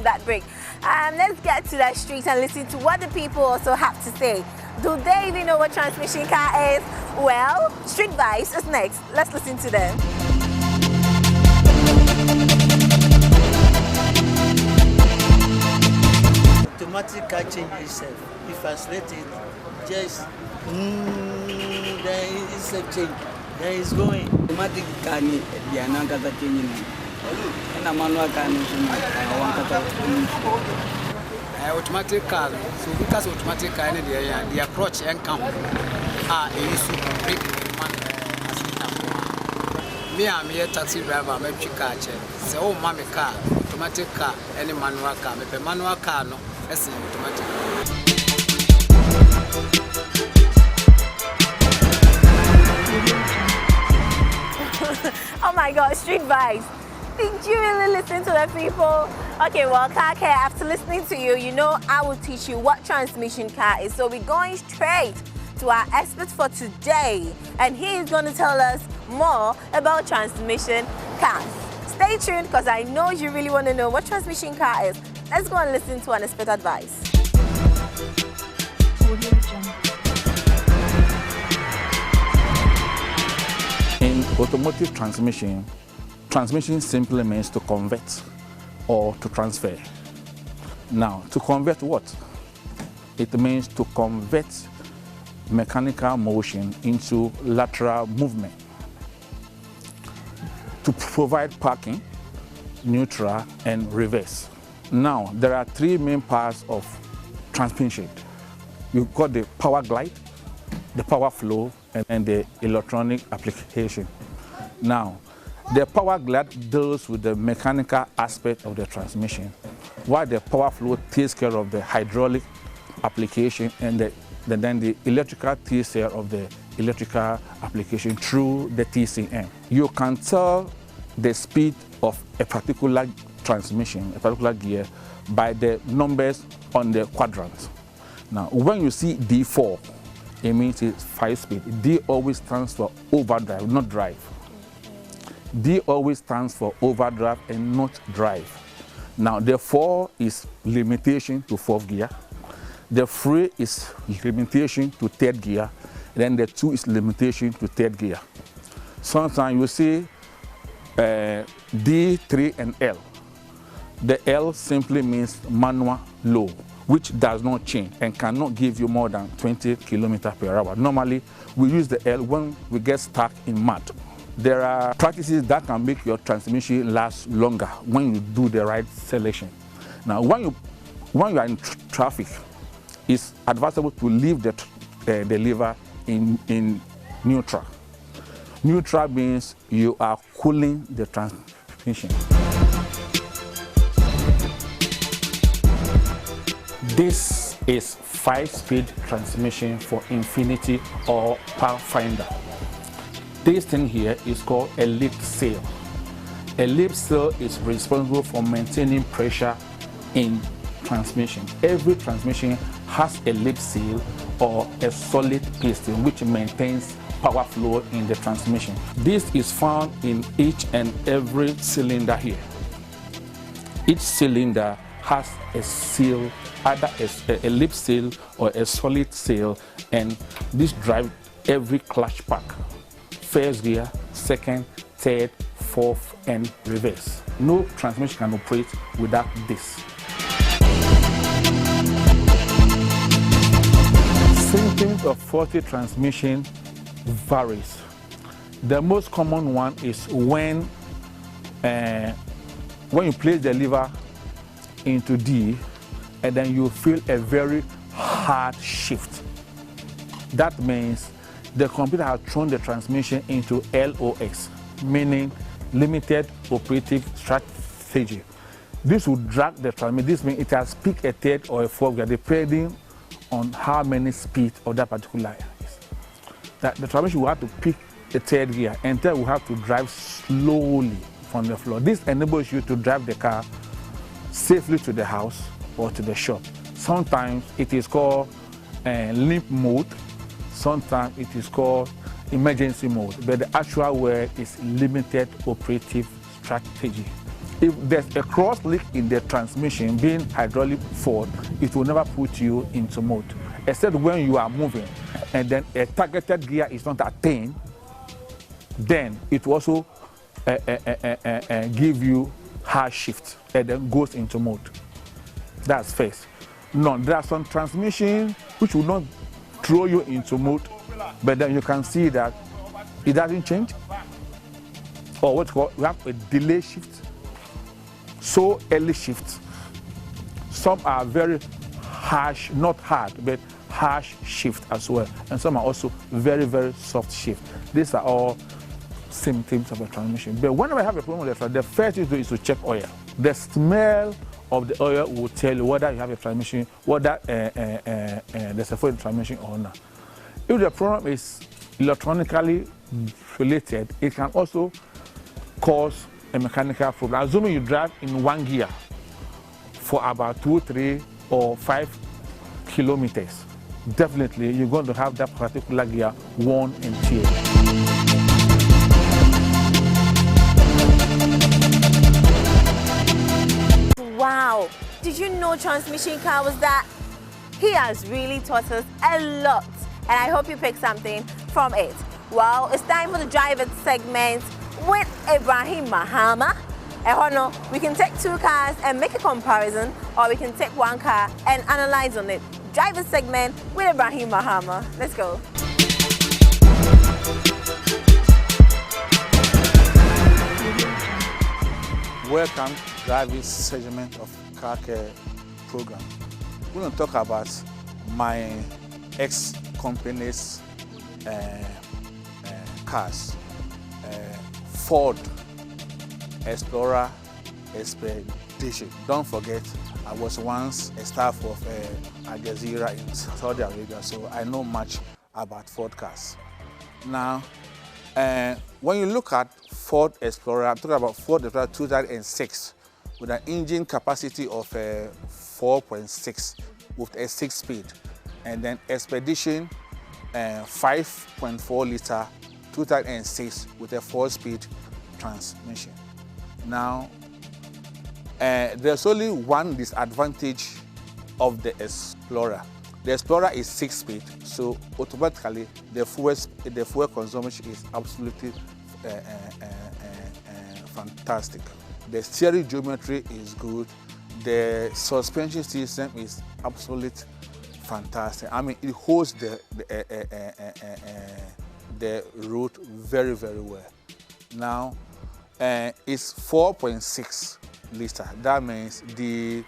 that break. Let's get to the street and listen to what the people also have to say. Do they even know what transmission car is? Well, Street Vibes is next. Let's listen to them. Automatic car change itself. If I select it, just there is a change. There is going. Automatic car ni dia na kata change ni. Na manual car ni one kata. Automatic car. So because automatic car ni dia the approach and count. It is to break man me am a taxi driver me twi car che. Se o ma me car automatic car any manual car me pe manual car no ese automatic. Oh my God, Street Vibes. Did you really listen to the people? Okay, well, car care, after listening to you, you know I will teach you what transmission car is. So we're going straight to our expert for today. And he is going to tell us more about transmission cars. Stay tuned because I know you really want to know what transmission car is. Let's go and listen to an expert advice. In automotive transmission, transmission simply means to convert or to transfer. Now, to convert what? It means to convert mechanical motion into lateral movement. To provide parking, neutral, and reverse. Now, there are three main parts of transmission. You've got the power glide, the power flow, and the electronic application. Now, the power glide deals with the mechanical aspect of the transmission, while the power flow takes care of the hydraulic application, and then the electrical takes care of the electrical application through the TCM. You can tell the speed of a particular transmission, a particular gear, by the numbers on the quadrants. Now, when you see D4, it means it's 5 speed. D always stands for overdrive, not drive. D always stands for overdrive and not drive. Now, the 4 is limitation to 4th gear. The 3 is limitation to 3rd gear. Then the 2 is limitation to 3rd gear. Sometimes you see D, 3, and L. The L simply means manual low, which does not change and cannot give you more than 20 kilometers per hour. Normally, we use the L when we get stuck in mud. There are practices that can make your transmission last longer when you do the right selection. Now, when you are in traffic, it's advisable to leave the lever in neutral. Neutral means you are cooling the transmission. This is 5-speed transmission for Infiniti or Pathfinder. This thing here is called a lift seal. A lift seal is responsible for maintaining pressure in transmission. Every transmission has a lift seal or a solid piston which maintains power flow in the transmission. This is found in each and every cylinder here. Each cylinder has a seal, either a lip seal or a solid seal, and this drives every clutch pack. 1st gear, 2nd, 3rd, 4th, and reverse. No transmission can operate without this. Symptoms of faulty transmission varies. The most common one is when you place the lever into D and then you feel a very hard shift. That means the computer has thrown the transmission into LOS, meaning limited operative strategy. This will drag the transmission. This means it has picked a 3rd or a 4th gear depending on how many speed of that particular is. That the transmission will have to pick the 3rd gear and then will have to drive slowly from the floor. This enables you to drive the car safely to the house or to the shop. Sometimes it is called limp mode. Sometimes it is called emergency mode, but the actual word is limited operative strategy. If there's a cross leak in the transmission, being hydraulic fault, it will never put you into mode, except when you are moving and then a targeted gear is not attained, then it will also give you hard shift and then goes into mode. That's first. No, there are some transmission which will not throw you into mode, but then you can see that it doesn't change. Or what's called, we have a delay shift, so early shift. Some are very harsh, not hard, but harsh shift as well. And some are also very, very soft shift. These are all symptoms of a transmission. But whenever I have a problem with the first thing to do is to check oil. The smell of the oil will tell you whether you have a transmission, whether there's a fault in the transmission or not. If the problem is electronically related, it can also cause a mechanical problem. Assuming you drive in one gear for about 2, 3, or 5 kilometers, definitely you're going to have that particular gear worn and teared. Wow, did you know Transmission Car was that? He has really taught us a lot, and I hope you pick something from it. Well, it's time for the driver segment with Ibrahim Mahama. We can take 2 cars and make a comparison, or we can take 1 car and analyze on it. Driver segment with Ibrahim Mahama. Let's go. Welcome to driving segment of Car Care program. We're going to talk about my ex-company's cars. Ford Explorer Expedition. Don't forget, I was once a staff of Al Jazeera in Saudi Arabia, so I know much about Ford cars. Now, when you look at Ford Explorer, I'm talking about Ford Explorer 2006 with an engine capacity of 4.6 with a 6-speed, and then Expedition 5.4 liter 2006 with a 4-speed transmission. Now, there's only one disadvantage of the Explorer. The Explorer is 6-speed, so automatically the fuel consumption is absolutely fantastic. The steering geometry is good. The suspension system is absolutely fantastic. I mean, it holds the road very, very well. Now, it's 4.6 liter. That means the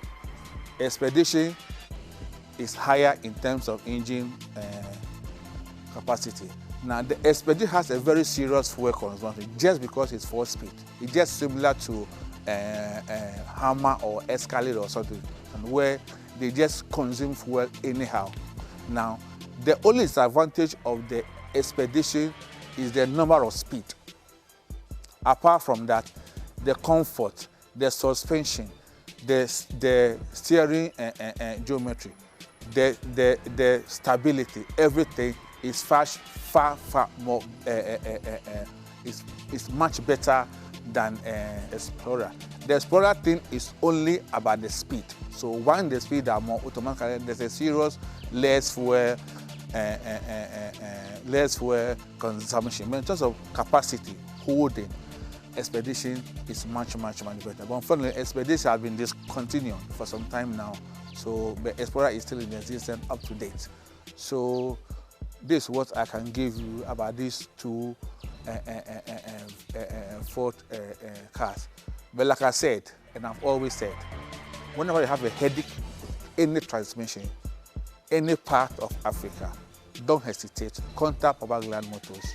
Expedition is higher in terms of engine capacity. Now, the Expedition has a very serious fuel consumption just because it's 4-speed. It's just similar to Hummer or Escalade or something, where they just consume fuel anyhow. Now, the only disadvantage of the Expedition is the number of speed. Apart from that, the comfort, the suspension, the steering geometry, the stability, everything is far more, is much better than Explorer. The Explorer thing is only about the speed. So when the speed are more, automatically there's a serious less fuel consumption. But in terms of capacity, holding, Expedition is much better. But unfortunately, Expedition has been discontinued for some time now. So the Explorer is still in existence, up to date. So this is what I can give you about these 2 Ford cars. But like I said, and I've always said, whenever you have a headache, any transmission, any part of Africa, don't hesitate. Contact Power Glide Motors.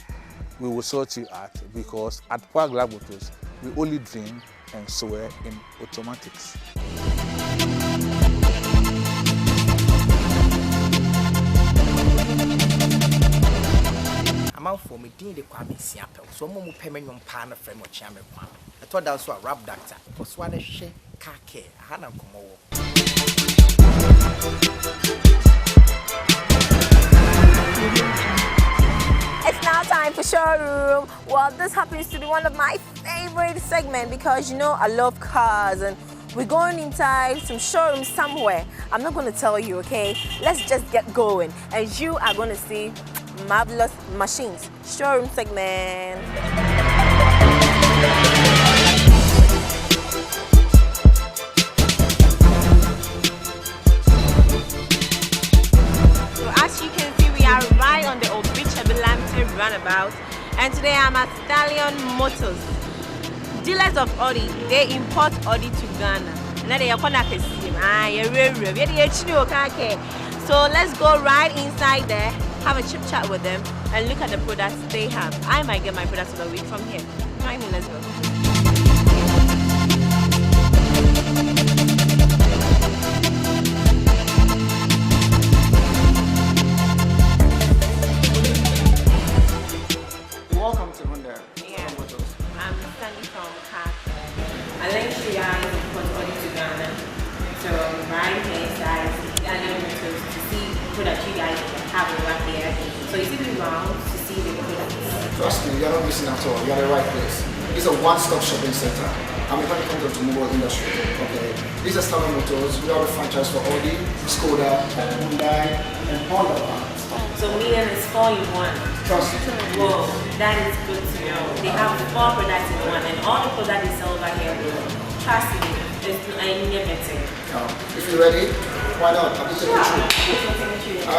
We will sort you out, because at Power Glide Motors, we only dream and swear in automatics. I'm out for me, the Kwame Siapel, so more payment on pan of frame or chamber. I thought that was a rap doctor, for Swanner Shea, Car Care, Hannah Komo. It's now time for showroom. Well, this happens to be one of my favorite segments because you know I love cars and we're going inside some showroom somewhere. I'm not going to tell you, okay? Let's just get going and you are going to see marvelous machines. Showroom segment. Right on the Obichabilante roundabout, and today I'm at Stallion Motors. Dealers of Audi, they import Audi to Ghana. So let's go right inside there, have a chip chat with them, and look at the products they have. I might get my products of the week from here. Let's go. Welcome to Honda. Yeah. I'm Sandy from Car. I like to guys import Audi to Ghana. So right here inside Stallion Motors to see what you guys have over here. So you see the round to see the products. Trust me, you're not missing at all. You're at the right place. It's a one-stop shopping center. I'm a mechanic of the automobile industry. Okay. This is Stallion Motors. We are a franchise for Audi, Skoda, Hyundai, and Honda brands. So meaning it's 4 in 1. Trust me. Whoa, that is good to know. They have the 4 products in one, and all the products they sell over here, trust me, there's any limiting. If you're ready, why not? I'll just take you through.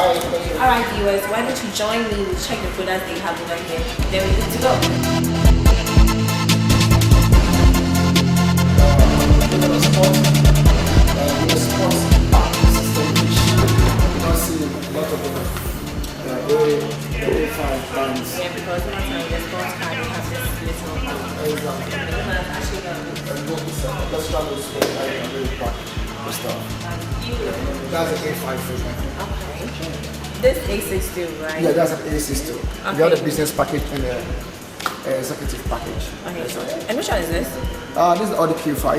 Alright viewers, why don't you join me? We'll check the products they have over here. Then we're good to go. Yeah, because one time the sports car they have this little Let's try this one. I can really pack the stuff. That's an A5 version. Okay. This A62, right? Yeah, that's an A62. Okay. We have the business package and the executive package. Okay. And which one is this? This is the Audi Q5.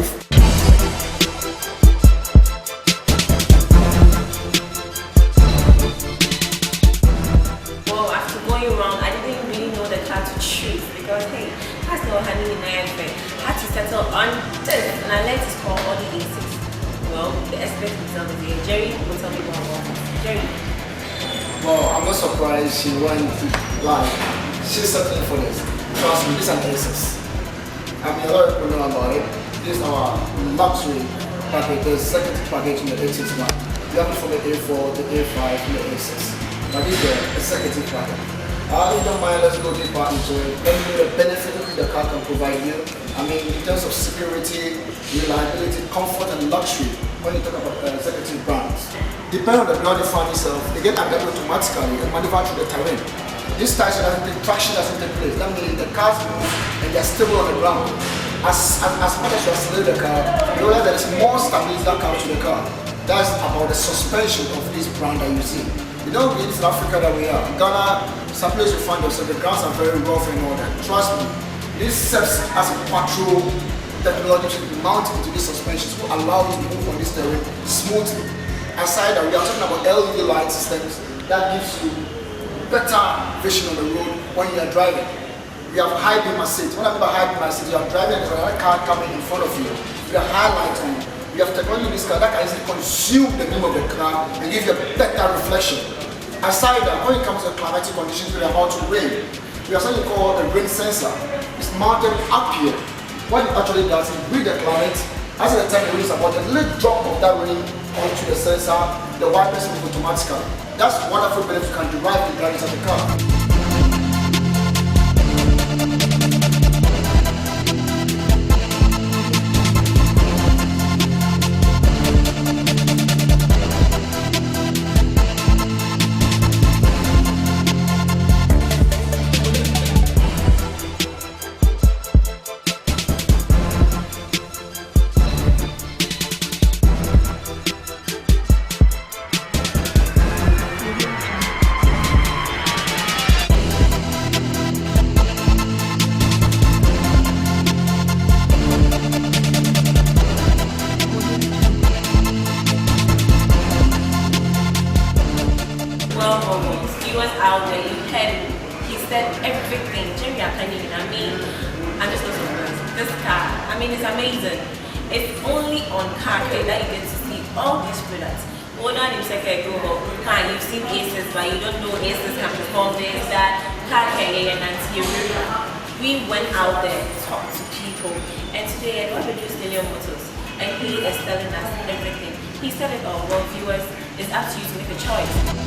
Because hey, that's not honey in my thing. I had to settle on this, and I let it call Audi A6. Well, the expert himself is here. Jerry will tell me more about it. Jerry. Well, I'm not surprised she went live. She's settling for this. Trust me, this is an A6. I mean, a lot of people know about it. This is our luxury package, the second package in the A6 one. We have it from the A4, the A5, and the A6. Now this is the executive package. If you don't mind, let's go deeper into it. Let me know the benefit that the car can provide you. I mean, in terms of security, reliability, comfort, and luxury, when you talk about executive brands. Depending on the brand you find yourself, they get adapted automatically and maneuver through the terrain. This type doesn't take traction, doesn't take place. That means the cars move and they're stable on the ground. As much as you accelerate the car, you realize there is more stability that comes to the car. That's about the suspension of this brand that you see. You don't get in South Africa that we are. In Ghana, some places you find yourself, the grounds are very rough and all that. Trust me, this serves as a patrol technology to be mounted into these suspensions to allow you to move on this terrain smoothly. Aside that, we are talking about LED light systems that gives you better vision on the road when you are driving. We have high beam assist. When I mean by high beam assist, you are driving and there's another car coming in front of you. We have highlight on. We have technology in this car that can easily consume the beam of the car and give you a better reflection. Aside that, when it comes to climatic conditions, we are about to rain. We have something called a rain sensor. It's mounted up here. What it actually does is read the climate. As the time it rains about a little drop of that rain onto the sensor, the wipers move automatically. That's wonderful benefit you can derive in driving such a car. I'm just not surprised. This car, I mean, it's amazing. It's only on Car Care that you get to see all these products. Hold on, you've seen Aces, but you don't know Aces can perform this, that. Car Care, and we went out there to talk to people, and today I got to do Stadium Motors, and he is telling us everything. He said it all. Well, viewers, it's up to you to make a choice.